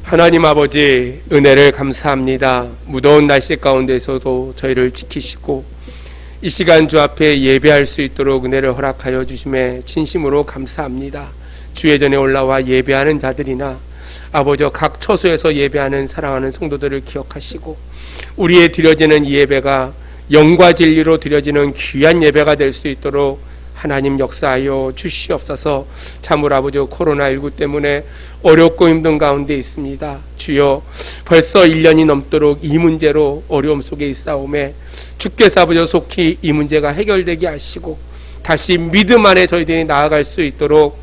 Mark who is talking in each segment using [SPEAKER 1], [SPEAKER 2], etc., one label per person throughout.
[SPEAKER 1] 하나님 아버지, 은혜를 감사합니다. 무더운 날씨 가운데서도 저희를 지키시고 이 시간 주 앞에 예배할 수 있도록 은혜를 허락하여 주심에 진심으로 감사합니다. 주의 전에 올라와 예배하는 자들이나 아버지 각 처소에서 예배하는 사랑하는 성도들을 기억하시고 우리의 드려지는 이 예배가 영과 진리로 드려지는 귀한 예배가 될 수 있도록 하나님 역사하여 주시옵소서. 참으로 아버지 코로나19 때문에 어렵고 힘든 가운데 있습니다. 주여, 벌써 1년이 넘도록 이 문제로 어려움 속에 있사오매 주께서 아버지 속히 이 문제가 해결되게 하시고 다시 믿음 안에 저희들이 나아갈 수 있도록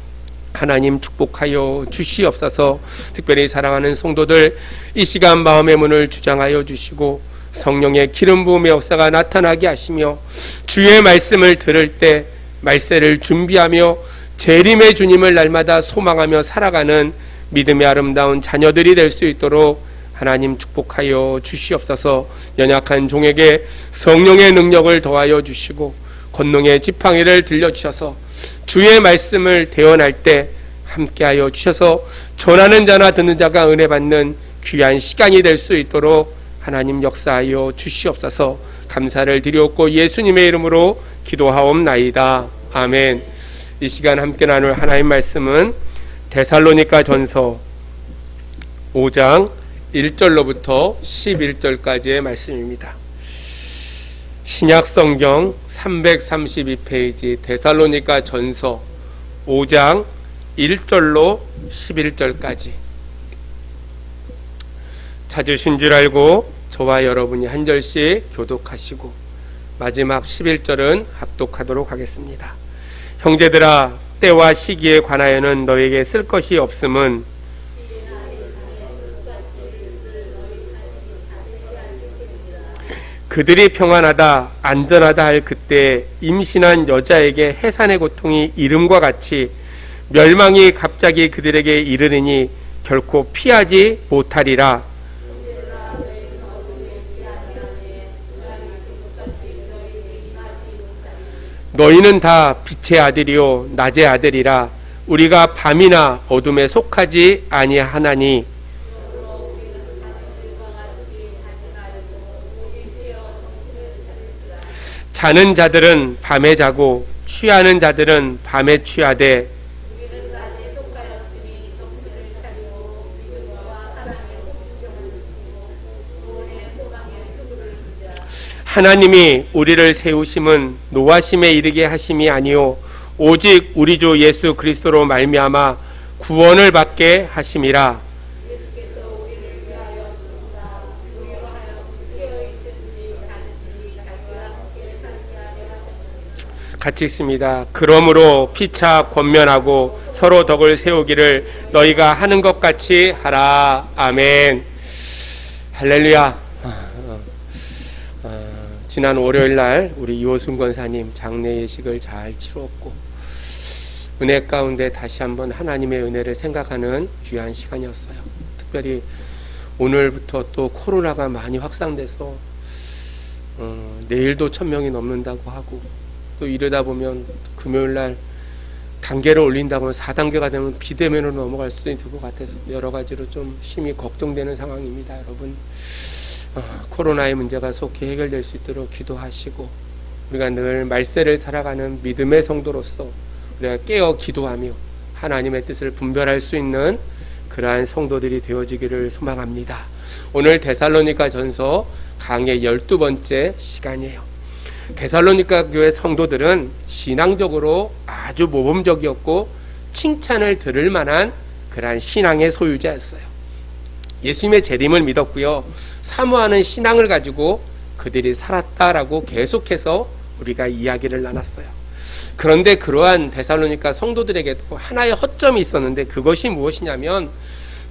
[SPEAKER 1] 하나님 축복하여 주시옵소서. 특별히 사랑하는 성도들 이 시간 마음의 문을 주장하여 주시고 성령의 기름 부음의 역사가 나타나게 하시며 주의 말씀을 들을 때 말세를 준비하며 재림의 주님을 날마다 소망하며 살아가는 믿음의 아름다운 자녀들이 될 수 있도록 하나님 축복하여 주시옵소서. 연약한 종에게 성령의 능력을 더하여 주시고 권능의 지팡이를 들려주셔서 주의 말씀을 대언할 때 함께하여 주셔서 전하는 자나 듣는 자가 은혜 받는 귀한 시간이 될 수 있도록 하나님 역사하여 주시옵소서. 감사를 드리옵고 예수님의 이름으로 기도하옵나이다. 아멘. 이 시간 함께 나눌 하나님 말씀은 데살로니가 전서 5장 1절로부터 11절까지의 말씀입니다. 신약성경 332페이지 데살로니가 전서 5장 1절로 11절까지 찾으신 줄 알고 저와 여러분이 한 절씩 교독하시고 마지막 11절은 합독하도록 하겠습니다. 형제들아, 때와 시기에 관하여는 너에게 쓸 것이 없음은 그들이 평안하다 안전하다 할 그때 임신한 여자에게 해산의 고통이 이름과 같이 멸망이 갑자기 그들에게 이르느니 결코 피하지 못하리라. 너희는 다 빛의 아들이요 낮의 아들이라. 우리가 밤이나 어둠에 속하지 아니하나니 자는 자들은 밤에 자고 취하는 자들은 밤에 취하되 하나님이 우리를 세우심은 노하심에 이르게 하심이 아니요 오직 우리 주 예수 그리스도로 말미암아 구원을 받게 하심이라. 같이 읽습니다. 그러므로 피차 권면하고 서로 덕을 세우기를 너희가 하는 것 같이 하라. 아멘. 할렐루야. 지난 월요일 날 우리 이호순 권사님 장례 예식을 잘 치루었고 은혜 가운데 다시 한번 하나님의 은혜를 생각하는 귀한 시간이었어요. 특별히 오늘부터 또 코로나가 많이 확산돼서 내일도 1000명이 넘는다고 하고 또 이러다 보면 금요일 날 단계를 올린다고 하면 4단계가 되면 비대면으로 넘어갈 수도 있을 것 같아서 여러 가지로 좀 심히 걱정되는 상황입니다. 여러분, 코로나의 문제가 속히 해결될 수 있도록 기도하시고 우리가 늘 말세를 살아가는 믿음의 성도로서 우리가 깨어 기도하며 하나님의 뜻을 분별할 수 있는 그러한 성도들이 되어지기를 소망합니다. 오늘 데살로니가 전서 강의 12번째 시간이에요. 데살로니가 교회 성도들은 신앙적으로 아주 모범적이었고 칭찬을 들을 만한 그러한 신앙의 소유자였어요. 예수님의 재림을 믿었고요. 사모하는 신앙을 가지고 그들이 살았다라고 계속해서 우리가 이야기를 나눴어요. 그런데 그러한 데살로니가 성도들에게도 하나의 허점이 있었는데 그것이 무엇이냐면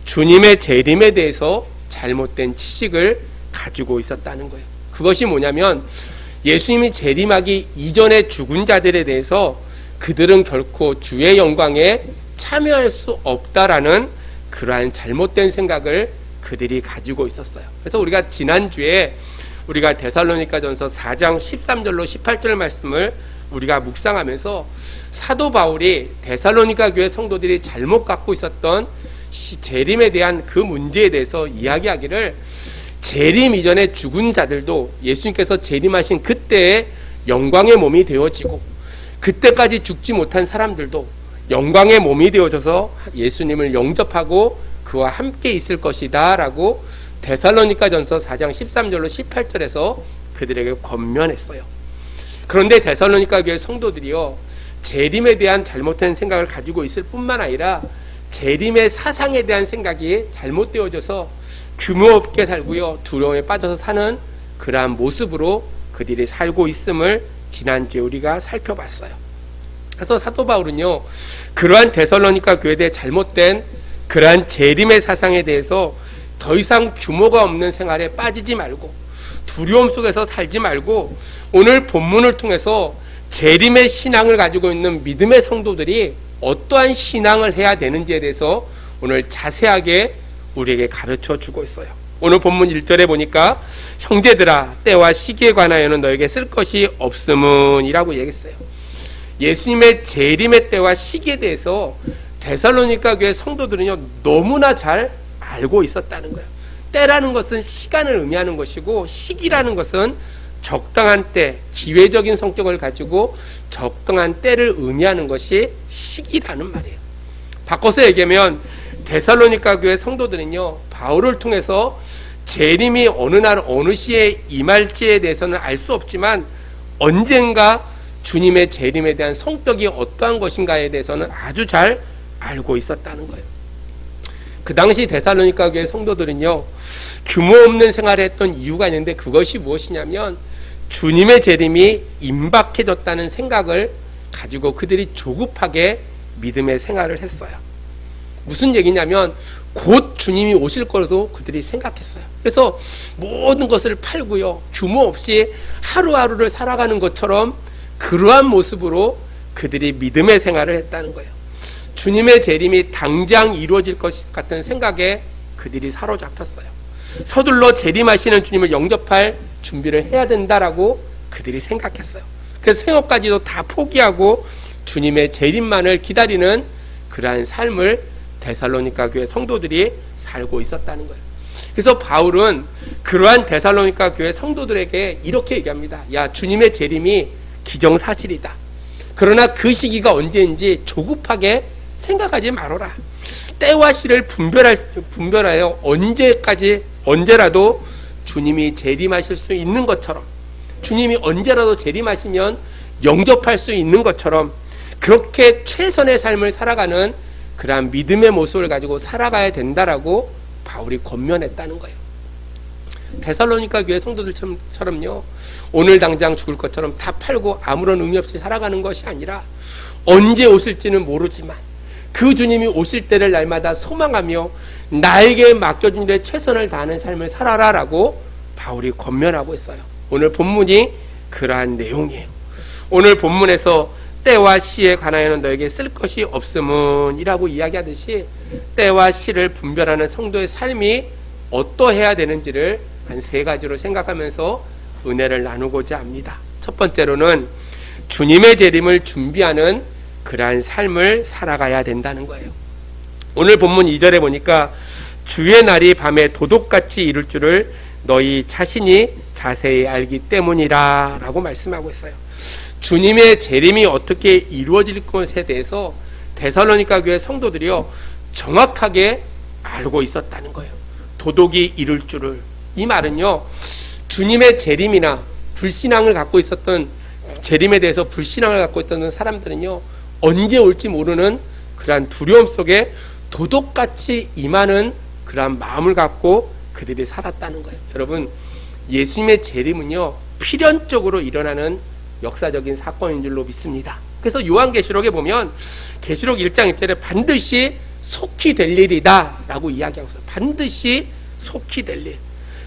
[SPEAKER 1] 주님의 재림에 대해서 잘못된 지식을 가지고 있었다는 거예요. 그것이 뭐냐면 예수님이 재림하기 이전에 죽은 자들에 대해서 그들은 결코 주의 영광에 참여할 수 없다라는 그러한 잘못된 생각을 그들이 가지고 있었어요. 그래서 우리가 지난주에 우리가 데살로니가전서 4장 13절로 18절 말씀을 우리가 묵상하면서 사도 바울이 데살로니가 교회 성도들이 잘못 갖고 있었던 재림에 대한 그 문제에 대해서 이야기하기를 재림 이전에 죽은 자들도 예수님께서 재림하신 그때의 영광의 몸이 되어지고 그때까지 죽지 못한 사람들도 영광의 몸이 되어져서 예수님을 영접하고 그와 함께 있을 것이다 라고 데살로니가전서 4장 13절로 18절에서 그들에게 권면했어요. 그런데 데살로니가 교회 성도들이요, 재림에 대한 잘못된 생각을 가지고 있을 뿐만 아니라 재림의 사상에 대한 생각이 잘못되어져서 규모 없게 살고요, 두려움에 빠져서 사는 그러한 모습으로 그들이 살고 있음을 지난주에 우리가 살펴봤어요. 그래서 사도 바울은요, 그러한 데살로니가 교회에 대해 잘못된 그러한 재림의 사상에 대해서 더 이상 규모가 없는 생활에 빠지지 말고 두려움 속에서 살지 말고 오늘 본문을 통해서 재림의 신앙을 가지고 있는 믿음의 성도들이 어떠한 신앙을 해야 되는지에 대해서 오늘 자세하게 우리에게 가르쳐 주고 있어요. 오늘 본문 1절에 보니까 형제들아 때와 시기에 관하여는 너에게 쓸 것이 없음은 이라고 얘기했어요. 예수님의 재림의 때와 시기에 대해서 데살로니가 교회 성도들은요, 너무나 잘 알고 있었다는 거예요. 때라는 것은 시간을 의미하는 것이고 시기라는 것은 적당한 때, 기회적인 성격을 가지고 적당한 때를 의미하는 것이 시기라는 말이에요. 바꿔서 얘기하면 데살로니가 교회 성도들은요, 바울을 통해서 재림이 어느 날 어느 시에 임할지에 대해서는 알 수 없지만 언젠가 주님의 재림에 대한 성격이 어떠한 것인가에 대해서는 아주 잘 알고 있었다는 거예요. 그 당시 데살로니가 교회 성도들은요, 규모 없는 생활을 했던 이유가 있는데 그것이 무엇이냐면 주님의 재림이 임박해졌다는 생각을 가지고 그들이 조급하게 믿음의 생활을 했어요. 무슨 얘기냐면 곧 주님이 오실 거라도 그들이 생각했어요. 그래서 모든 것을 팔고요, 규모 없이 하루하루를 살아가는 것처럼 그러한 모습으로 그들이 믿음의 생활을 했다는 거예요. 주님의 재림이 당장 이루어질 것 같은 생각에 그들이 사로잡혔어요. 서둘러 재림하시는 주님을 영접할 준비를 해야 된다라고 그들이 생각했어요. 그래서 생업까지도 다 포기하고 주님의 재림만을 기다리는 그러한 삶을 데살로니가 교회 성도들이 살고 있었다는 거예요. 그래서 바울은 그러한 데살로니가 교회 성도들에게 이렇게 얘기합니다. 야, 주님의 재림이 기정사실이다. 그러나 그 시기가 언제인지 조급하게 생각하지 말아라. 때와 시를 분별하여 언제라도 주님이 재림하실 수 있는 것처럼, 주님이 언제라도 재림하시면 영접할 수 있는 것처럼 그렇게 최선의 삶을 살아가는 그러한 믿음의 모습을 가지고 살아가야 된다라고 바울이 권면했다는 거예요. 데살로니가 교회 성도들처럼요, 오늘 당장 죽을 것처럼 다 팔고 아무런 의미 없이 살아가는 것이 아니라 언제 오실지는 모르지만 그 주님이 오실 때를 날마다 소망하며 나에게 맡겨준 일에 최선을 다하는 삶을 살아라라고 바울이 권면하고 있어요. 오늘 본문이 그러한 내용이에요. 오늘 본문에서 때와 시에 관하여는 너에게 쓸 것이 없음은 이라고 이야기하듯이 때와 시를 분별하는 성도의 삶이 어떠해야 되는지를 한 세 가지로 생각하면서 은혜를 나누고자 합니다. 첫 번째로는 주님의 재림을 준비하는 그러한 삶을 살아가야 된다는 거예요. 오늘 본문 2절에 보니까 주의 날이 밤에 도둑같이 이룰 줄을 너희 자신이 자세히 알기 때문이라 라고 말씀하고 있어요. 주님의 재림이 어떻게 이루어질 것에 대해서 데살로니가 교회 성도들이요, 정확하게 알고 있었다는 거예요. 도둑이 이룰 줄을. 이 말은요, 주님의 재림이나 불신앙을 갖고 있었던, 재림에 대해서 불신앙을 갖고 있던 사람들은요, 언제 올지 모르는 그러한 두려움 속에 도둑같이 임하는 그러한 마음을 갖고 그들이 살았다는 거예요. 여러분, 예수님의 재림은요, 필연적으로 일어나는 역사적인 사건인 줄로 믿습니다. 그래서 요한계시록에 보면 계시록 1장 1절에 반드시 속히 될 일이다 라고 이야기하고 있어요. 반드시 속히 될 일.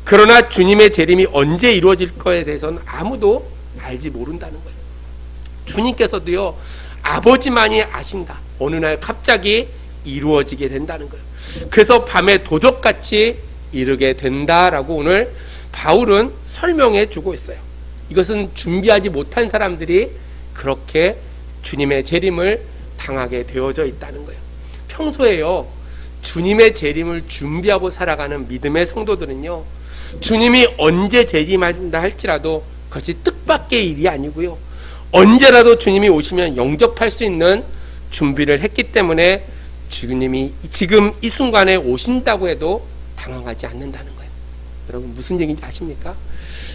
[SPEAKER 1] 그러나 주님의 재림이 언제 이루어질 거에 대해서는 아무도 알지 모른다는 거예요. 주님께서도요, 아버지만이 아신다. 어느 날 갑자기 이루어지게 된다는 거예요. 그래서 밤에 도적같이 이르게 된다라고 오늘 바울은 설명해 주고 있어요. 이것은 준비하지 못한 사람들이 그렇게 주님의 재림을 당하게 되어져 있다는 거예요. 평소에요, 주님의 재림을 준비하고 살아가는 믿음의 성도들은요, 주님이 언제 재림한다 할지라도 그것이 뜻밖의 일이 아니고요, 언제라도 주님이 오시면 영접할 수 있는 준비를 했기 때문에 주님이 지금 이 순간에 오신다고 해도 당황하지 않는다는 거예요. 여러분, 무슨 얘기인지 아십니까?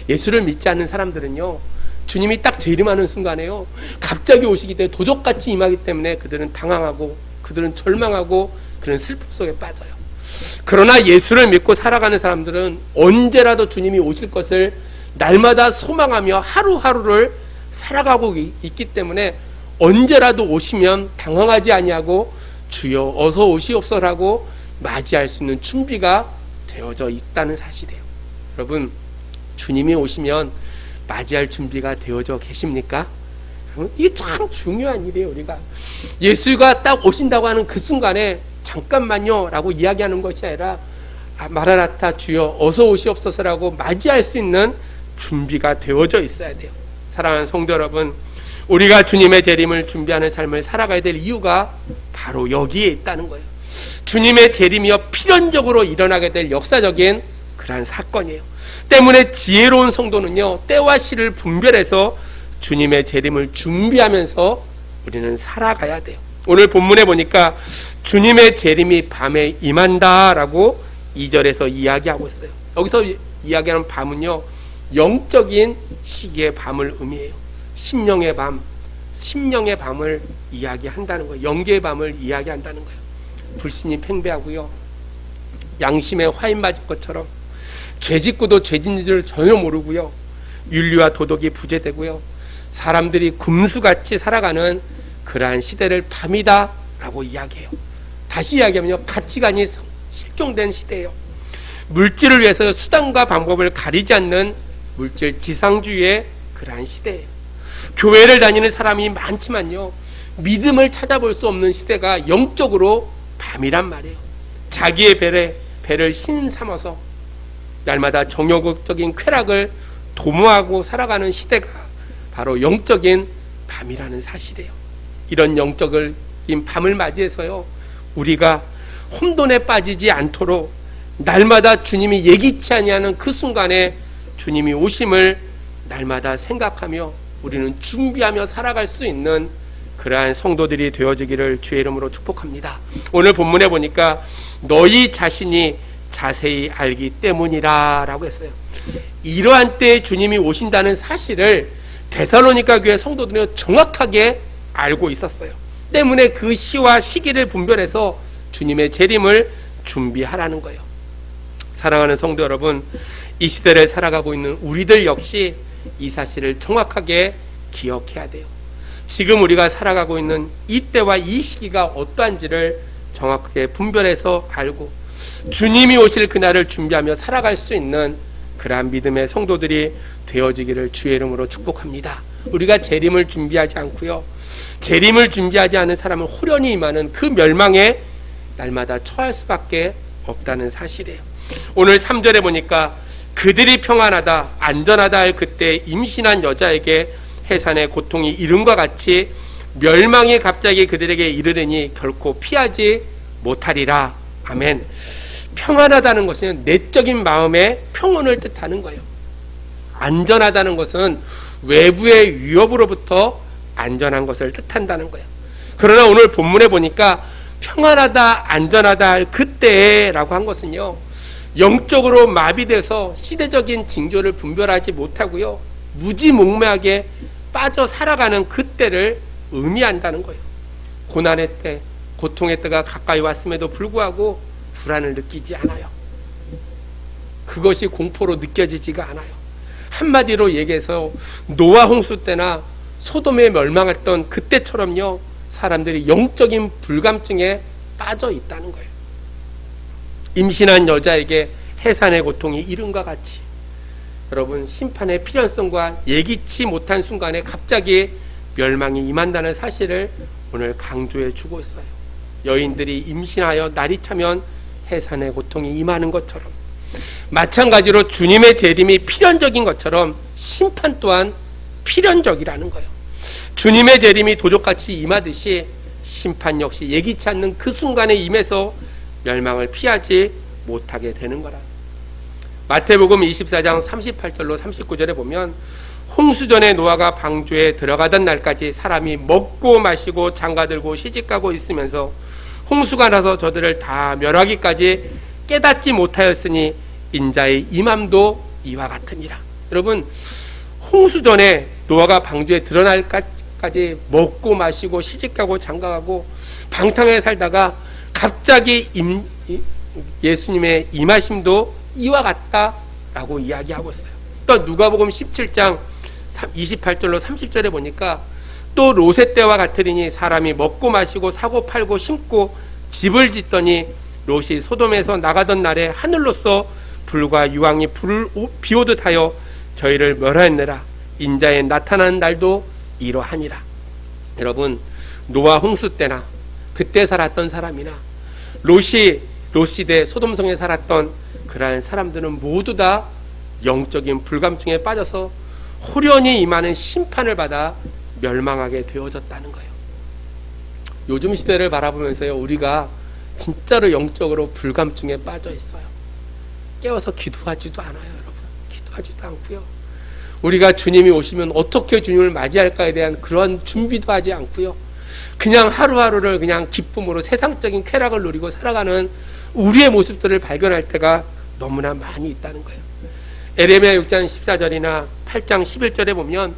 [SPEAKER 1] 예수를 믿지 않는 사람들은요, 주님이 딱 재림하는 순간에요, 갑자기 오시기 때문에 도적같이 임하기 때문에 그들은 당황하고 그들은 절망하고 그런 슬픔 속에 빠져요. 그러나 예수를 믿고 살아가는 사람들은 언제라도 주님이 오실 것을 날마다 소망하며 하루하루를 살아가고 있기 때문에 언제라도 오시면 당황하지 아니하고 주여 어서 오시옵소서라고 맞이할 수 있는 준비가 되어져 있다는 사실이에요. 여러분, 주님이 오시면 맞이할 준비가 되어져 계십니까? 이게 참 중요한 일이에요. 우리가 예수가 딱 오신다고 하는 그 순간에 잠깐만요 라고 이야기하는 것이 아니라 마라나타 주여 어서 오시옵소서라고 맞이할 수 있는 준비가 되어져 있어야 돼요. 사랑하는 성도 여러분, 우리가 주님의 재림을 준비하는 삶을 살아가야 될 이유가 바로 여기에 있다는 거예요. 주님의 재림이여 필연적으로 일어나게 될 역사적인 그러한 사건이에요. 때문에 지혜로운 성도는요, 때와 시를 분별해서 주님의 재림을 준비하면서 우리는 살아가야 돼요. 오늘 본문에 보니까 주님의 재림이 밤에 임한다라고 2절에서 이야기하고 있어요. 여기서 이야기하는 밤은요, 영적인 시기의 밤을 의미해요. 심령의 밤, 심령의 밤을 이야기한다는 거예요. 영계의 밤을 이야기한다는 거예요. 불신이 팽배하고요, 양심에 화인 맞을 것처럼 죄짓고도 죄진 줄 전혀 모르고요, 윤리와 도덕이 부재되고요, 사람들이 금수같이 살아가는 그러한 시대를 밤이다 라고 이야기해요. 다시 이야기하면요, 가치관이 실종된 시대예요. 물질을 위해서 수단과 방법을 가리지 않는 물질 지상주의의 그러한 시대예요. 교회를 다니는 사람이 많지만요, 믿음을 찾아볼 수 없는 시대가 영적으로 밤이란 말이에요. 자기의 배를 신 삼아서 날마다 정욕적인 쾌락을 도모하고 살아가는 시대가 바로 영적인 밤이라는 사실이에요. 이런 영적인 밤을 맞이해서요, 우리가 혼돈에 빠지지 않도록 날마다 주님이 예기치 아니하는 그 순간에 주님이 오심을 날마다 생각하며 우리는 준비하며 살아갈 수 있는 그러한 성도들이 되어지기를 주의 이름으로 축복합니다. 오늘 본문에 보니까 너희 자신이 자세히 알기 때문이라 라고 했어요. 이러한 때에 주님이 오신다는 사실을 데살로니가 교회 성도들은 정확하게 알고 있었어요. 때문에 그 시와 시기를 분별해서 주님의 재림을 준비하라는 거예요. 사랑하는 성도 여러분, 이 시대를 살아가고 있는 우리들 역시 이 사실을 정확하게 기억해야 돼요. 지금 우리가 살아가고 있는 이 때와 이 시기가 어떠한지를 정확하게 분별해서 알고 주님이 오실 그날을 준비하며 살아갈 수 있는 그러한 믿음의 성도들이 되어지기를 주의 이름으로 축복합니다. 우리가 재림을 준비하지 않고요, 재림을 준비하지 않은 사람은 호련히 임하는 그 멸망에 날마다 처할 수밖에 없다는 사실이에요. 오늘 3절에 보니까 그들이 평안하다 안전하다 할 그때 임신한 여자에게 해산의 고통이 이름과 같이 멸망이 갑자기 그들에게 이르르니 결코 피하지 못하리라. 아멘. 평안하다는 것은 내적인 마음의 평온을 뜻하는 거예요. 안전하다는 것은 외부의 위협으로부터 안전한 것을 뜻한다는 거예요. 그러나 오늘 본문에 보니까 평안하다 안전하다 할 그때라고 한 것은요, 영적으로 마비돼서 시대적인 징조를 분별하지 못하고요, 무지몽매하게 빠져 살아가는 그때를 의미한다는 거예요. 고난의 때, 고통의 때가 가까이 왔음에도 불구하고 불안을 느끼지 않아요. 그것이 공포로 느껴지지가 않아요. 한마디로 얘기해서 노아 홍수 때나 소돔에 멸망했던 그때처럼요, 사람들이 영적인 불감증에 빠져 있다는 거예요. 임신한 여자에게 해산의 고통이 이름과 같이, 여러분, 심판의 필연성과 예기치 못한 순간에 갑자기 멸망이 임한다는 사실을 오늘 강조해 주고 있어요. 여인들이 임신하여 날이 차면 해산의 고통이 임하는 것처럼, 마찬가지로 주님의 재림이 필연적인 것처럼 심판 또한 필연적이라는 거예요. 주님의 재림이 도적같이 임하듯이 심판 역시 예기치 않는 그 순간에 임해서 멸망을 피하지 못하게 되는 거라. 마태복음 24장 38절로 39절에 보면 홍수전에 노아가 방주에 들어가던 날까지 사람이 먹고 마시고 장가들고 시집가고 있으면서 홍수가 나서 저들을 다 멸하기까지 깨닫지 못하였으니 인자의 임함도 이와 같으니라. 여러분, 홍수전에 노아가 방주에 들어날 까지 먹고 마시고 시집가고 장가가고 방탕하게 살다가 갑자기 예수님의 임하심도 이와 같다라고 이야기하고 있어요. 또 누가복음 17장 28절로 30절에 보니까 또 롯의 때와 같으리니 사람이 먹고 마시고 사고 팔고 심고 집을 짓더니 롯이 소돔에서 나가던 날에 하늘로서 불과 유황이 비오듯 하여 저희를 멸하였느라. 인자의 나타나는 날도 이러하니라. 여러분, 노아 홍수 때나 그때 살았던 사람이나 롯 시대 소돔성에 살았던 그러한 사람들은 모두 다 영적인 불감증에 빠져서 호련히 임하는 심판을 받아 멸망하게 되어졌다는 거예요. 요즘 시대를 바라보면서요, 우리가 진짜로 영적으로 불감증에 빠져 있어요. 깨워서 기도하지도 않아요, 여러분. 기도하지도 않고요. 우리가 주님이 오시면 어떻게 주님을 맞이할까에 대한 그런 준비도 하지 않고요. 그냥 하루하루를 그냥 기쁨으로 세상적인 쾌락을 누리고 살아가는 우리의 모습들을 발견할 때가 너무나 많이 있다는 거예요. 에레미야 6장 14절이나 8장 11절에 보면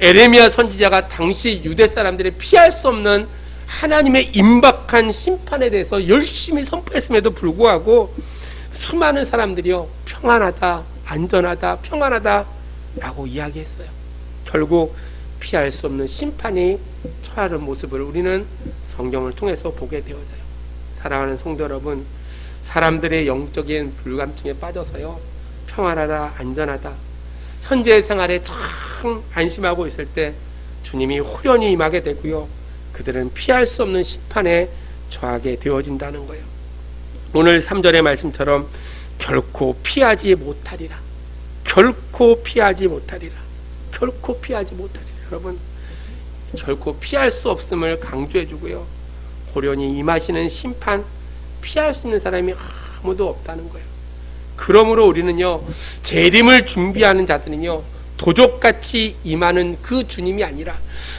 [SPEAKER 1] 에레미야 선지자가 당시 유대 사람들이 피할 수 없는 하나님의 임박한 심판에 대해서 열심히 선포했음에도 불구하고 수많은 사람들이요, 평안하다, 안전하다, 평안하다 라고 이야기했어요. 결국 피할 수 없는 심판이 처하는 모습을 우리는 성경을 통해서 보게 되어져요. 사랑하는 성도 여러분, 사람들의 영적인 불감증에 빠져서요, 평안하다, 안전하다, 현재 생활에 참 안심하고 있을 때 주님이 호련히 임하게 되고요, 그들은 피할 수 없는 심판에 처하게 되어진다는 거예요. 오늘 3절의 말씀처럼 결코 피하지 못하리라. 결코 피하지 못하리라. 결코 피하지 못하리라. 여러분, 결코 피할 수 없음을 강조해 주고요, 호련히 임하시는 심판, 피할 수 있는 사람이 아무도 없다는 거예요. 그러므로 우리는요, 재림을 준비하는 자들은요, 도적같이 임하는 그 주님이 아니라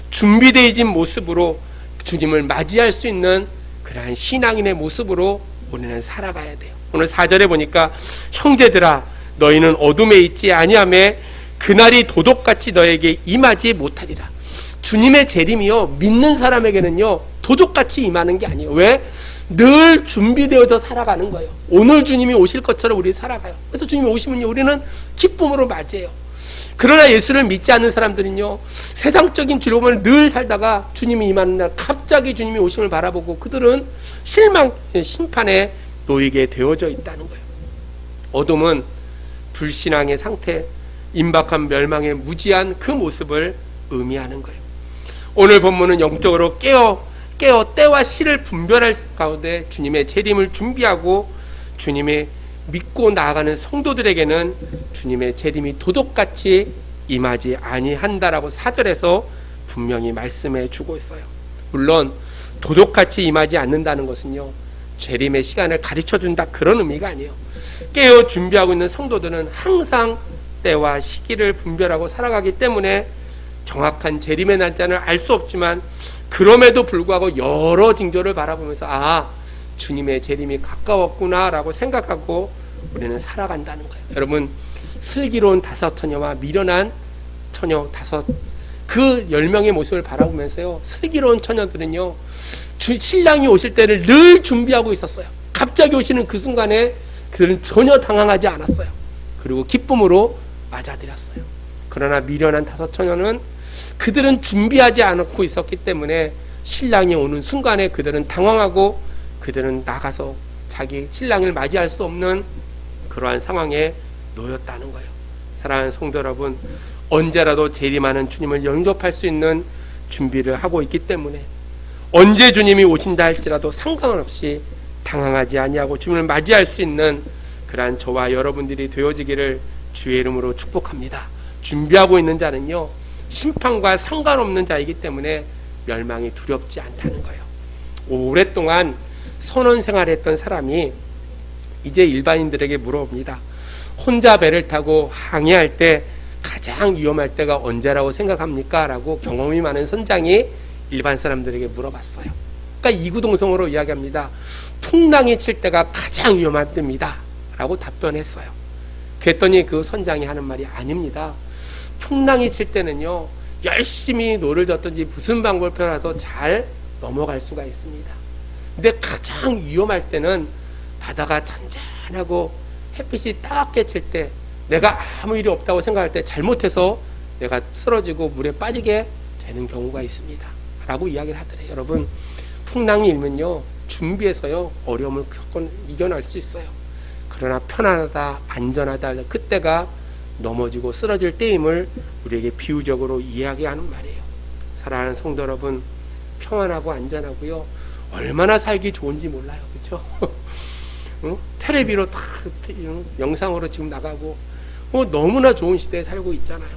[SPEAKER 1] 준비되어진 모습으로 주님을 맞이할 수 있는 그러한 신앙인의 모습으로 우리는 살아가야 돼요. 오늘 4절에 보니까 형제들아 너희는 어둠에 있지 아니하며 그날이 도둑같이 너에게 임하지 못하리라. 주님의 재림이요, 믿는 사람에게는요 도둑같이 임하는 게 아니에요. 왜? 늘 준비되어져 살아가는 거예요. 오늘 주님이 오실 것처럼 우리 살아가요. 그래서 주님이 오시면 우리는 기쁨으로 맞이해요. 그러나 예수를 믿지 않는 사람들은요, 세상적인 즐거움을 늘 살다가 주님이 임하는 날 갑자기 주님이 오심을 바라보고 그들은 심판에 놓이게 되어져 있다는 거예요. 어둠은 불신앙의 상태, 임박한 멸망의 무지한 그 모습을 의미하는 거예요. 오늘 본문은 영적으로 깨어 때와 시를 분별할 가운데 주님의 재림을 준비하고 주님의 믿고 나아가는 성도들에게는 주님의 재림이 도둑같이 임하지 아니한다라고 4절에서 분명히 말씀해 주고 있어요. 물론 도둑같이 임하지 않는다는 것은요, 재림의 시간을 가르쳐준다 그런 의미가 아니에요. 깨어 준비하고 있는 성도들은 항상 때와 시기를 분별하고 살아가기 때문에 정확한 재림의 날짜는 알 수 없지만 그럼에도 불구하고 여러 징조를 바라보면서 주님의 재림이 가까웠구나 라고 생각하고 우리는 살아간다는 거예요. 여러분, 슬기로운 5 처녀와 미련한 처녀 5, 그 10명의 모습을 바라보면서요, 슬기로운 처녀들은요 신랑이 오실 때를 늘 준비하고 있었어요. 갑자기 오시는 그 순간에 그들은 전혀 당황하지 않았어요. 그리고 기쁨으로 맞아들였어요. 그러나 미련한 5 처녀는 그들은 준비하지 않고 있었기 때문에 신랑이 오는 순간에 그들은 당황하고 그들은 나가서 자기 신랑을 맞이할 수 없는 그러한 상황에 놓였다는 거예요. 사랑하는 성도 여러분, 언제라도 재림하는 주님을 영접할 수 있는 준비를 하고 있기 때문에 언제 주님이 오신다 할지라도 상관없이 당황하지 아니하고 주님을 맞이할 수 있는 그러한 저와 여러분들이 되어지기를 주의 이름으로 축복합니다. 준비하고 있는 자는요, 심판과 상관없는 자이기 때문에 멸망이 두렵지 않다는 거예요. 오랫동안 선원 생활했던 사람이 이제 일반인들에게 물어봅니다. 혼자 배를 타고 항해할 때 가장 위험할 때가 언제라고 생각합니까? 라고 경험이 많은 선장이 일반 사람들에게 물어봤어요. 그러니까 이구동성으로 이야기합니다. 풍랑이 칠 때가 가장 위험할 때입니다. 라고 답변했어요. 그랬더니 그 선장이 하는 말이 아닙니다. 풍랑이 칠 때는요, 열심히 노를 젓든지 무슨 방법을 펴라도 잘 넘어갈 수가 있습니다. 근데 가장 위험할 때는 바다가 잔잔하고 햇빛이 따갑게 칠 때, 내가 아무 일이 없다고 생각할 때 잘못해서 내가 쓰러지고 물에 빠지게 되는 경우가 있습니다. 라고 이야기를 하더래요. 여러분, 풍랑이 일면요, 준비해서요, 어려움을 이겨낼 수 있어요. 그러나 편안하다, 안전하다, 그때가 넘어지고 쓰러질 때임을 우리에게 비유적으로 이야기하는 말이에요. 사랑하는 성도 여러분, 평안하고 안전하고요, 얼마나 살기 좋은지 몰라요. 그렇죠? 텔레비로 다 영상으로 지금 나가고 너무나 좋은 시대에 살고 있잖아요.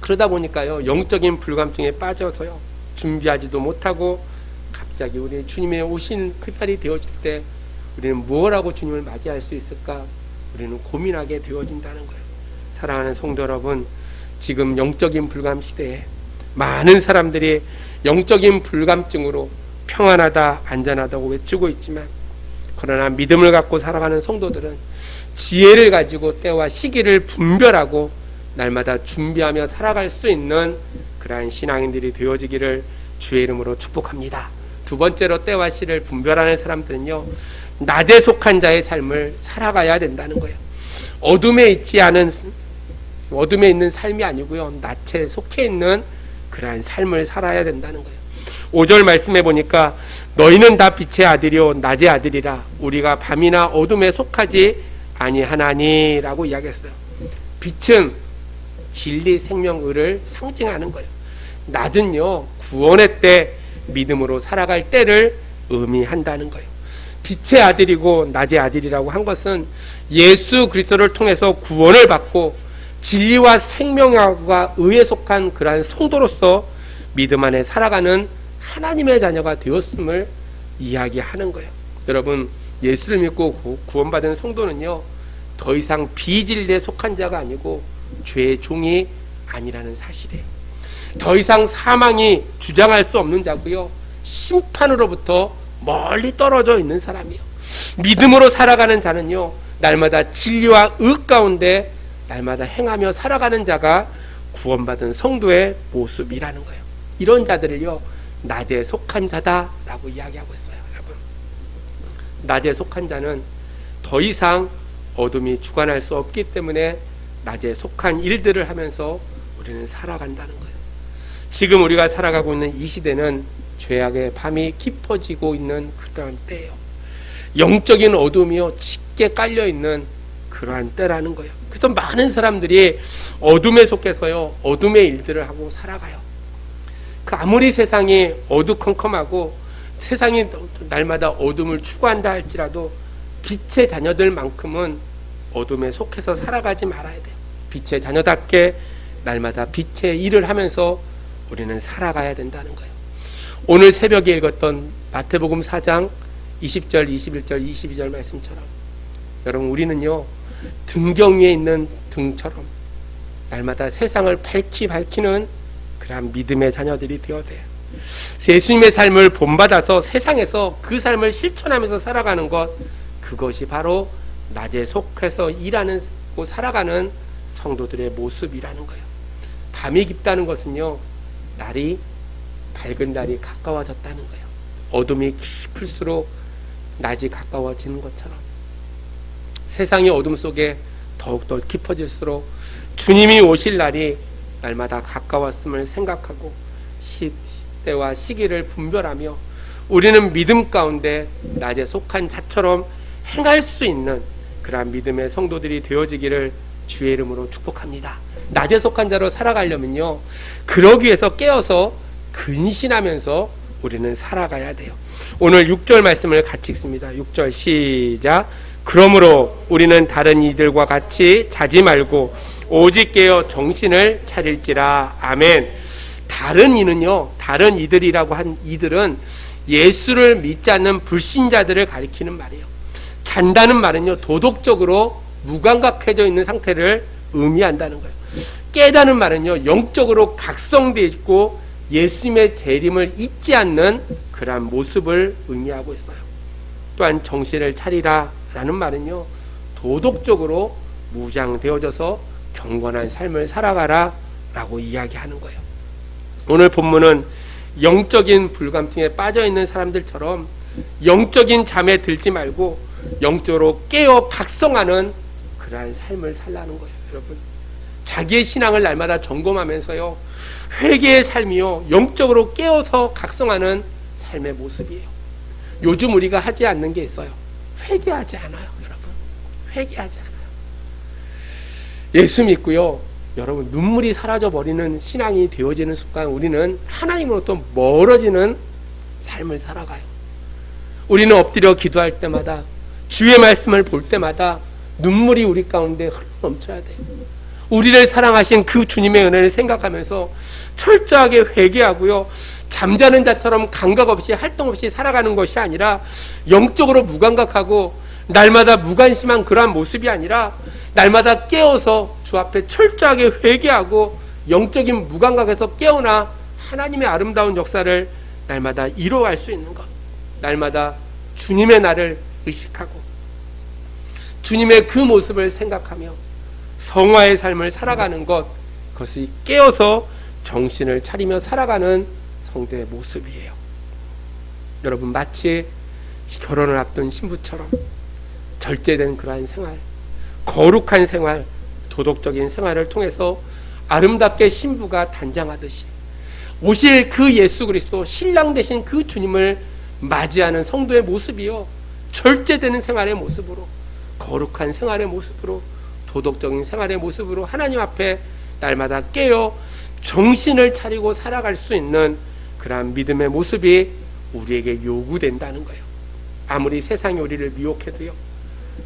[SPEAKER 1] 그러다 보니까요, 영적인 불감증에 빠져서요, 준비하지도 못하고 갑자기 우리 주님의 오신 그 날이 되어질 때 우리는 무엇하고 주님을 맞이할 수 있을까? 우리는 고민하게 되어진다는 거예요. 사랑하는 성도 여러분, 지금 영적인 불감 시대에 많은 사람들이 영적인 불감증으로 평안하다, 안전하다고 외치고 있지만, 그러나 믿음을 갖고 살아가는 성도들은 지혜를 가지고 때와 시기를 분별하고 날마다 준비하며 살아갈 수 있는 그러한 신앙인들이 되어지기를 주의 이름으로 축복합니다. 두 번째로 때와 시를 분별하는 사람들은요, 낮에 속한 자의 삶을 살아가야 된다는 거예요. 어둠에 있는 삶이 아니고요, 낮에 속해 있는 그러한 삶을 살아야 된다는 거예요. 5절 말씀해 보니까 너희는 다 빛의 아들이요 낮의 아들이라 우리가 밤이나 어둠에 속하지 아니하나니 라고 이야기했어요. 빛은 진리, 생명, 의를 상징하는 거예요. 낮은요, 구원의 때, 믿음으로 살아갈 때를 의미한다는 거예요. 빛의 아들이고 낮의 아들이라고 한 것은 예수 그리스도를 통해서 구원을 받고 진리와 생명과 의에 속한 그러한 성도로서 믿음 안에 살아가는 하나님의 자녀가 되었음을 이야기하는 거예요. 여러분, 예수를 믿고 구원받은 성도는요, 더 이상 비진리에 속한 자가 아니고 죄의 종이 아니라는 사실이에요. 더 이상 사망이 주장할 수 없는 자고요, 심판으로부터 멀리 떨어져 있는 사람이에요. 믿음으로 살아가는 자는요, 날마다 진리와 의 가운데 날마다 행하며 살아가는 자가 구원받은 성도의 모습이라는 거예요. 이런 자들을요, 낮에 속한 자다라고 이야기하고 있어요. 여러분, 낮에 속한 자는 더 이상 어둠이 주관할 수 없기 때문에 낮에 속한 일들을 하면서 우리는 살아간다는 거예요. 지금 우리가 살아가고 있는 이 시대는 죄악의 밤이 깊어지고 있는 그러한 때예요. 영적인 어둠이요, 짙게 깔려있는 그러한 때라는 거예요. 그래서 많은 사람들이 어둠에 속해서요, 어둠의 일들을 하고 살아가요. 그 아무리 세상이 어두컴컴하고 세상이 날마다 어둠을 추구한다 할지라도 빛의 자녀들만큼은 어둠에 속해서 살아가지 말아야 돼요. 빛의 자녀답게 날마다 빛의 일을 하면서 우리는 살아가야 된다는 거예요. 오늘 새벽에 읽었던 마태복음 4장 20절, 21절, 22절 말씀처럼 여러분, 우리는요, 등경 위에 있는 등처럼 날마다 세상을 밝히는 그러한 믿음의 자녀들이 되어야 돼요. 예수님의 삶을 본받아서 세상에서 그 삶을 실천하면서 살아가는 것, 그것이 바로 낮에 속해서 일하는 살아가는 성도들의 모습이라는 거예요. 밤이 깊다는 것은요, 밝은 날이 가까워졌다는 거예요. 어둠이 깊을수록 낮이 가까워지는 것처럼 세상의 어둠 속에 더욱더 깊어질수록 주님이 오실 날이 날마다 가까웠음을 생각하고 시대와 시기를 분별하며 우리는 믿음 가운데 낮에 속한 자처럼 행할 수 있는 그러한 믿음의 성도들이 되어지기를 주의 이름으로 축복합니다. 낮에 속한 자로 살아가려면요, 그러기 위해서 깨어서 근신하면서 우리는 살아가야 돼요. 오늘 6절 말씀을 같이 읽습니다. 6절 시작. 그러므로 우리는 다른 이들과 같이 자지 말고 오직 깨어 정신을 차릴지라. 아멘. 다른 이는요, 다른 이들이라고 한 이들은 예수를 믿지 않는 불신자들을 가리키는 말이에요. 잔다는 말은요, 도덕적으로 무감각해져 있는 상태를 의미한다는 거예요. 깨다는 말은요, 영적으로 각성되어 있고 예수님의 재림을 잊지 않는 그러한 모습을 의미하고 있어요. 또한 정신을 차리라 라는 말은요, 도덕적으로 무장되어져서 경건한 삶을 살아가라 라고 이야기하는 거예요. 오늘 본문은 영적인 불감증에 빠져있는 사람들처럼 영적인 잠에 들지 말고 영적으로 깨어 각성하는 그러한 삶을 살라는 거예요. 여러분, 자기의 신앙을 날마다 점검하면서요, 회개의 삶이요, 영적으로 깨어서 각성하는 삶의 모습이에요. 요즘 우리가 하지 않는 게 있어요. 회개하지 않아요. 여러분, 회개하지 않아요. 예수 믿고요, 여러분, 눈물이 사라져버리는 신앙이 되어지는 순간 우리는 하나님으로부터 멀어지는 삶을 살아가요. 우리는 엎드려 기도할 때마다, 주의 말씀을 볼 때마다 눈물이 우리 가운데 흘러넘쳐야 돼요. 우리를 사랑하신 그 주님의 은혜를 생각하면서 철저하게 회개하고요, 잠자는 자처럼 감각 없이 활동 없이 살아가는 것이 아니라 영적으로 무감각하고 날마다 무관심한 그러한 모습이 아니라 날마다 깨어서 주 앞에 철저하게 회개하고 영적인 무감각에서 깨어나 하나님의 아름다운 역사를 날마다 이뤄갈 수 있는 것, 날마다 주님의 나를 의식하고 주님의 그 모습을 생각하며 성화의 삶을 살아가는 것, 그것이 깨어서 정신을 차리며 살아가는 성도의 모습이에요. 여러분, 마치 결혼을 앞둔 신부처럼 절제된 그러한 생활, 거룩한 생활, 도덕적인 생활을 통해서 아름답게 신부가 단장하듯이 오실 그 예수 그리스도, 신랑 되신 그 주님을 맞이하는 성도의 모습이요, 절제되는 생활의 모습으로, 거룩한 생활의 모습으로, 도덕적인 생활의 모습으로 하나님 앞에 날마다 깨어 정신을 차리고 살아갈 수 있는 그러한 믿음의 모습이 우리에게 요구된다는 거예요. 아무리 세상이 우리를 미혹해도요,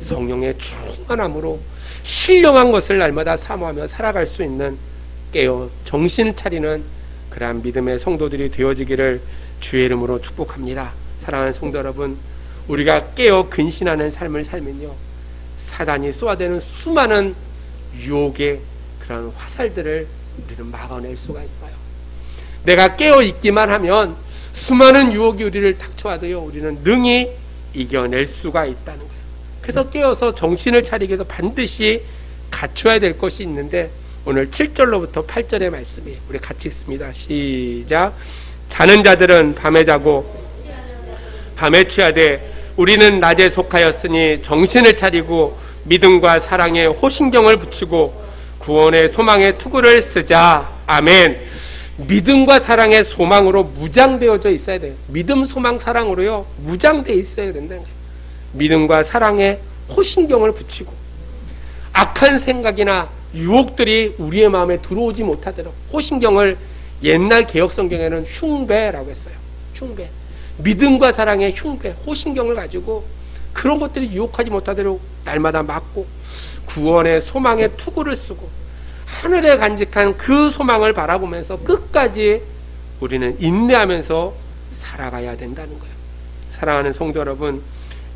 [SPEAKER 1] 성령의 충만함으로 신령한 것을 날마다 사모하며 살아갈 수 있는 깨어 정신을 차리는 그러한 믿음의 성도들이 되어지기를 주의 이름으로 축복합니다. 사랑하는 성도 여러분, 우리가 깨어 근신하는 삶을 살면요, 사단이 쏘아대는 수많은 유혹의 그런 화살들을 우리는 막아낼 수가 있어요. 내가 깨어 있기만 하면 수많은 유혹이 우리를 닥쳐와도요, 우리는 능히 이겨낼 수가 있다는 거예요. 그래서 깨어서 정신을 차리기 위해서 반드시 갖춰야 될 것이 있는데, 오늘 7절로부터 8절의 말씀이에요. 우리 같이 읽습니다. 시작. 자는 자들은 밤에 자고 밤에 취하되 우리는 낮에 속하였으니 정신을 차리고 믿음과 사랑에 호신경을 붙이고 구원의 소망의 투구를 쓰자. 아멘. 믿음과 사랑의 소망으로 무장되어져 있어야 돼요. 믿음, 소망, 사랑으로요, 무장되어 있어야 된다는 거예요. 믿음과 사랑에 호신경을 붙이고 악한 생각이나 유혹들이 우리의 마음에 들어오지 못하도록 호신경을, 옛날 개혁성경에는 흉배라고 했어요. 흉배. 믿음과 사랑의 흉배, 호신경을 가지고 그런 것들이 유혹하지 못하도록 날마다 막고 구원의 소망의 투구를 쓰고 하늘에 간직한 그 소망을 바라보면서 끝까지 우리는 인내하면서 살아가야 된다는 거예요. 사랑하는 성도 여러분,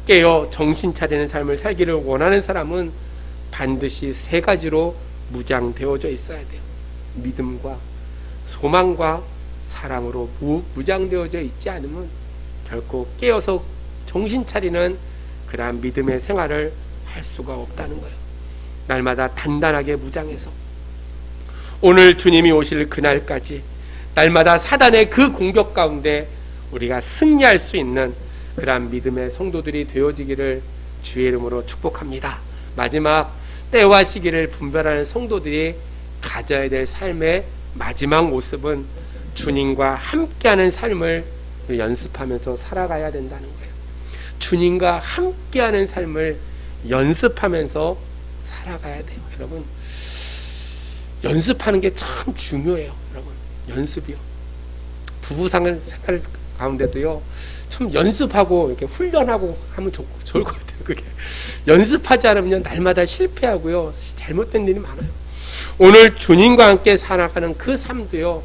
[SPEAKER 1] 깨어 정신 차리는 삶을 살기를 원하는 사람은 반드시 세 가지로 무장되어져 있어야 돼요. 믿음과 소망과 사랑으로 무장되어져 있지 않으면 결코 깨어서 정신 차리는 그러한 믿음의 생활을 할 수가 없다는 거예요. 날마다 단단하게 무장해서 오늘 주님이 오실 그날까지 날마다 사단의 그 공격 가운데 우리가 승리할 수 있는 그러한 믿음의 성도들이 되어지기를 주의 이름으로 축복합니다. 마지막 때와 시기를 분별하는 성도들이 가져야 될 삶의 마지막 모습은 주님과 함께하는 삶을 연습하면서 살아가야 된다는 거예요. 주님과 함께하는 삶을 연습하면서 살아가야 돼요. 여러분, 연습하는 게 참 중요해요. 여러분, 연습이요. 부부 생활 가운데도요, 참 연습하고 이렇게 훈련하고 하면 좋을 것 같아요. 그게 연습하지 않으면 날마다 실패하고요, 잘못된 일이 많아요. 오늘 주님과 함께 살아가는 그 삶도요,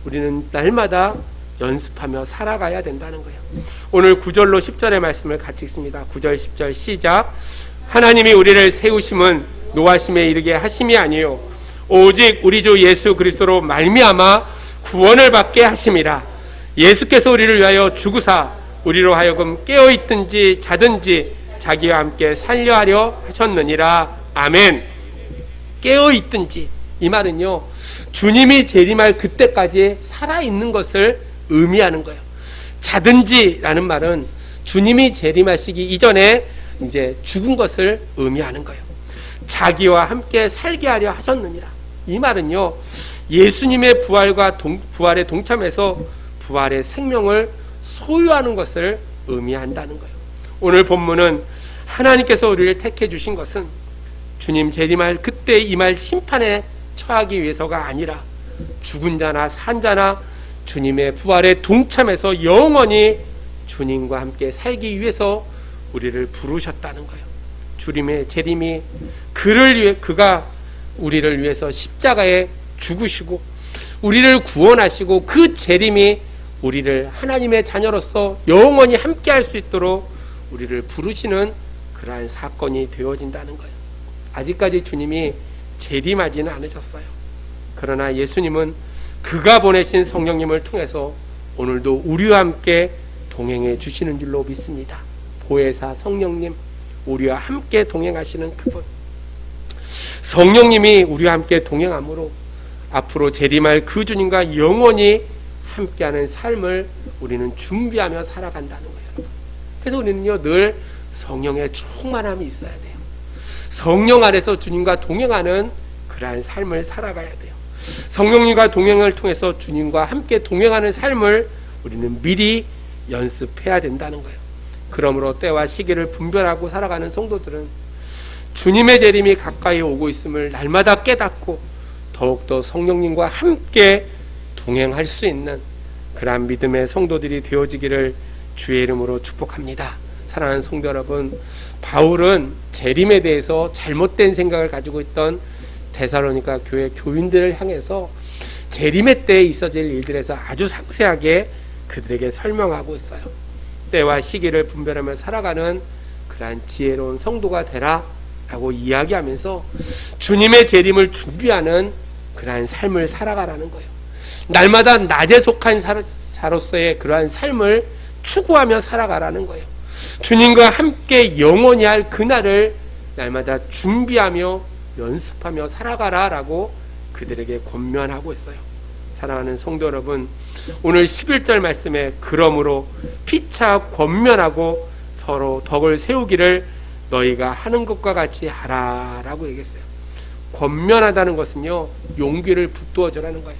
[SPEAKER 1] 우리는 날마다 연습하며 살아가야 된다는 거예요. 오늘 9절로 10절의 말씀을 같이 읽습니다. 9절 10절 시작. 하나님이 우리를 세우심은 노하심에 이르게 하심이 아니요 오직 우리 주 예수 그리스도로 말미암아 구원을 받게 하심이라. 예수께서 우리를 위하여 죽으사 우리로 하여금 깨어있든지 자든지 자기와 함께 살려하려 하셨느니라. 아멘. 깨어있든지, 이 말은요 주님이 재림할 그때까지 살아있는 것을 의미하는 거예요. 자든지라는 말은 주님이 재림하시기 이전에 이제 죽은 것을 의미하는 거예요. 자기와 함께 살게 하려 하셨느니라. 이 말은요 예수님의 부활에 동참해서 부활의 생명을 소유하는 것을 의미한다는 거예요. 오늘 본문은 하나님께서 우리를 택해 주신 것은 주님 재림할 그때 임할 심판에 처하기 위해서가 아니라 죽은 자나 산 자나 주님의 부활에 동참해서 영원히 주님과 함께 살기 위해서 우리를 부르셨다는 거예요. 주님의 재림이 그가 우리를 위해서 십자가에 죽으시고 우리를 구원하시고 그 재림이 우리를 하나님의 자녀로서 영원히 함께 할 수 있도록 우리를 부르시는 그러한 사건이 되어진다는 거예요. 아직까지 주님이 재림하지는 않으셨어요. 그러나 예수님은 그가 보내신 성령님을 통해서 오늘도 우리와 함께 동행해 주시는 줄로 믿습니다. 보혜사 성령님, 우리와 함께 동행하시는 그분, 성령님이 우리와 함께 동행함으로 앞으로 재림할 그 주님과 영원히 함께하는 삶을 우리는 준비하며 살아간다는 거예요. 그래서 우리는요 늘 성령의 충만함이 있어야 돼요. 성령 안에서 주님과 동행하는 그러한 삶을 살아가야 돼요. 성령님과 동행을 통해서 주님과 함께 동행하는 삶을 우리는 미리 연습해야 된다는 거예요. 그러므로 때와 시기를 분별하고 살아가는 성도들은 주님의 재림이 가까이 오고 있음을 날마다 깨닫고 더욱더 성령님과 함께 동행할 수 있는 그러한 믿음의 성도들이 되어지기를 주의 이름으로 축복합니다. 사랑하는 성도 여러분, 바울은 재림에 대해서 잘못된 생각을 가지고 있던 데살로니가 교회 교인들을 향해서 재림의 때에 있어질 일들에 대해서 아주 상세하게 그들에게 설명하고 있어요. 때와 시기를 분별하며 살아가는 그러한 지혜로운 성도가 되라 라고 이야기하면서 주님의 재림을 준비하는 그러한 삶을 살아가라는 거예요. 날마다 낮에 속한 자로서의 그러한 삶을 추구하며 살아가라는 거예요. 주님과 함께 영원히 할 그날을 날마다 준비하며 연습하며 살아가라 라고 그들에게 권면하고 있어요. 사랑하는 성도 여러분, 오늘 11절 말씀에 그러므로 피차 권면하고 서로 덕을 세우기를 너희가 하는 것과 같이 하라 라고 얘기했어요. 권면하다는 것은요 용기를 북돋워 주라는 거예요.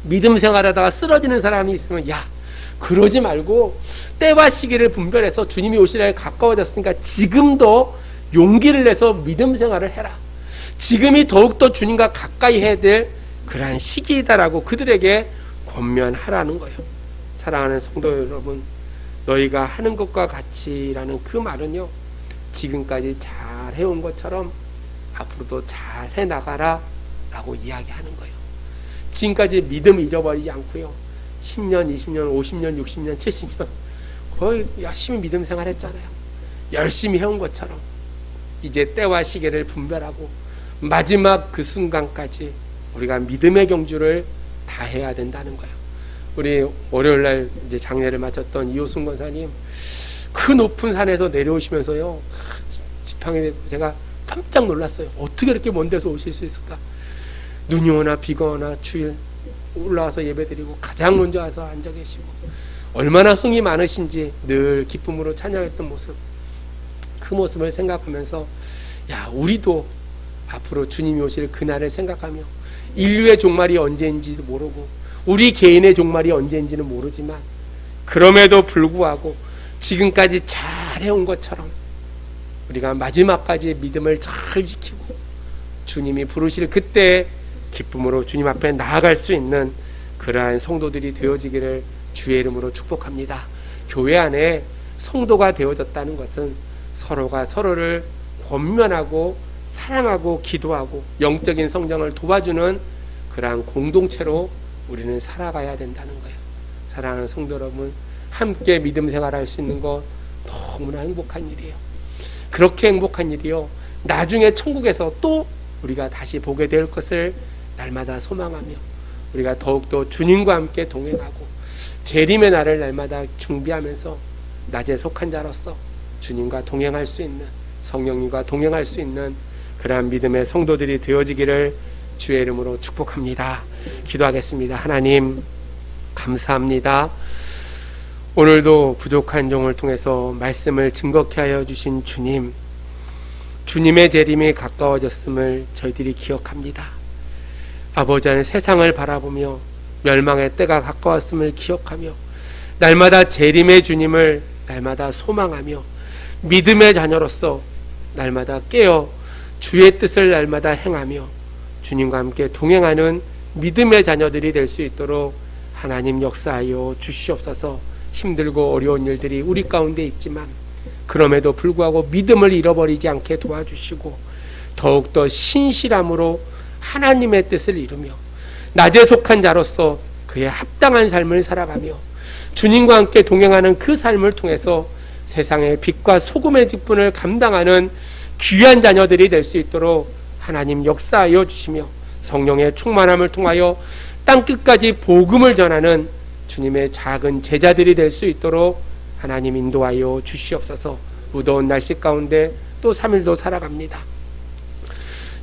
[SPEAKER 1] 믿음 생활하다가 쓰러지는 사람이 있으면 야 그러지 말고 때와 시기를 분별해서 주님이 오실 날이 가까워졌으니까 지금도 용기를 내서 믿음 생활을 해라. 지금이 더욱더 주님과 가까이 해야 될 그러한 시기이다라고 그들에게 권면하라는 거예요. 사랑하는 성도 여러분, 너희가 하는 것과 같이라는 그 말은요 지금까지 잘 해온 것처럼 앞으로도 잘 해나가라 라고 이야기하는 거예요. 지금까지 믿음 잊어버리지 않고요 10년, 20년, 50년, 60년, 70년 거의 열심히 믿음 생활했잖아요. 열심히 해온 것처럼 이제 때와 시기를 분별하고 마지막 그 순간까지 우리가 믿음의 경주를 다 해야 된다는 거예요. 우리 월요일날 이제 장례를 마쳤던 이호순 권사님 그 높은 산에서 내려오시면서요 지팡이 제가 깜짝 놀랐어요. 어떻게 이렇게 먼 데서 오실 수 있을까? 눈이 오나 비가 오나 주일 올라와서 예배드리고 가장 먼저 와서 앉아 계시고 얼마나 흥이 많으신지 늘 기쁨으로 찬양했던 모습, 그 모습을 생각하면서 야 우리도 앞으로 주님이 오실 그날을 생각하며 인류의 종말이 언제인지도 모르고 우리 개인의 종말이 언제인지는 모르지만 그럼에도 불구하고 지금까지 잘 해온 것처럼 우리가 마지막까지 믿음을 잘 지키고 주님이 부르실 그때 기쁨으로 주님 앞에 나아갈 수 있는 그러한 성도들이 되어지기를 주의 이름으로 축복합니다. 교회 안에 성도가 되어졌다는 것은 서로가 서로를 권면하고 사랑하고 기도하고 영적인 성장을 도와주는 그러한 공동체로 우리는 살아가야 된다는 거예요. 사랑하는 성도 여러분, 함께 믿음 생활할 수 있는 것 너무나 행복한 일이에요. 그렇게 행복한 일이요, 나중에 천국에서 또 우리가 다시 보게 될 것을 날마다 소망하며 우리가 더욱더 주님과 함께 동행하고 재림의 날을 날마다 준비하면서 낮에 속한 자로서 주님과 동행할 수 있는, 성령님과 동행할 수 있는 그러한 믿음의 성도들이 되어지기를 주의 이름으로 축복합니다. 기도하겠습니다. 하나님 감사합니다. 오늘도 부족한 종을 통해서 말씀을 증거케 하여 주신 주님, 주님의 재림이 가까워졌음을 저희들이 기억합니다. 아버지는 세상을 바라보며 멸망의 때가 가까웠음을 기억하며 날마다 재림의 주님을 날마다 소망하며 믿음의 자녀로서 날마다 깨어 주의 뜻을 날마다 행하며 주님과 함께 동행하는 믿음의 자녀들이 될 수 있도록 하나님 역사하여 주시옵소서. 힘들고 어려운 일들이 우리 가운데 있지만 그럼에도 불구하고 믿음을 잃어버리지 않게 도와주시고 더욱더 신실함으로 하나님의 뜻을 이루며 낮에 속한 자로서 그에 합당한 삶을 살아가며 주님과 함께 동행하는 그 삶을 통해서 세상의 빛과 소금의 직분을 감당하는 귀한 자녀들이 될 수 있도록 하나님 역사하여 주시며 성령의 충만함을 통하여 땅끝까지 복음을 전하는 주님의 작은 제자들이 될 수 있도록 하나님 인도하여 주시옵소서. 무더운 날씨 가운데 또 3일도 살아갑니다.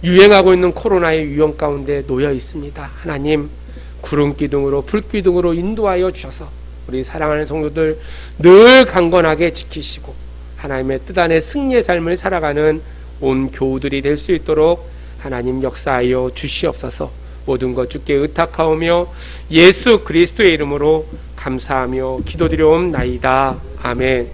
[SPEAKER 1] 유행하고 있는 코로나의 위험 가운데 놓여 있습니다. 하나님 구름기둥으로 불기둥으로 인도하여 주셔서 우리 사랑하는 성도들 늘 강건하게 지키시고 하나님의 뜻 안에 승리의 삶을 살아가는 온 교우들이 될 수 있도록 하나님 역사하여 주시옵소서. 모든 것 주께 의탁하오며 예수 그리스도의 이름으로 감사하며 기도드려옵나이다. 아멘.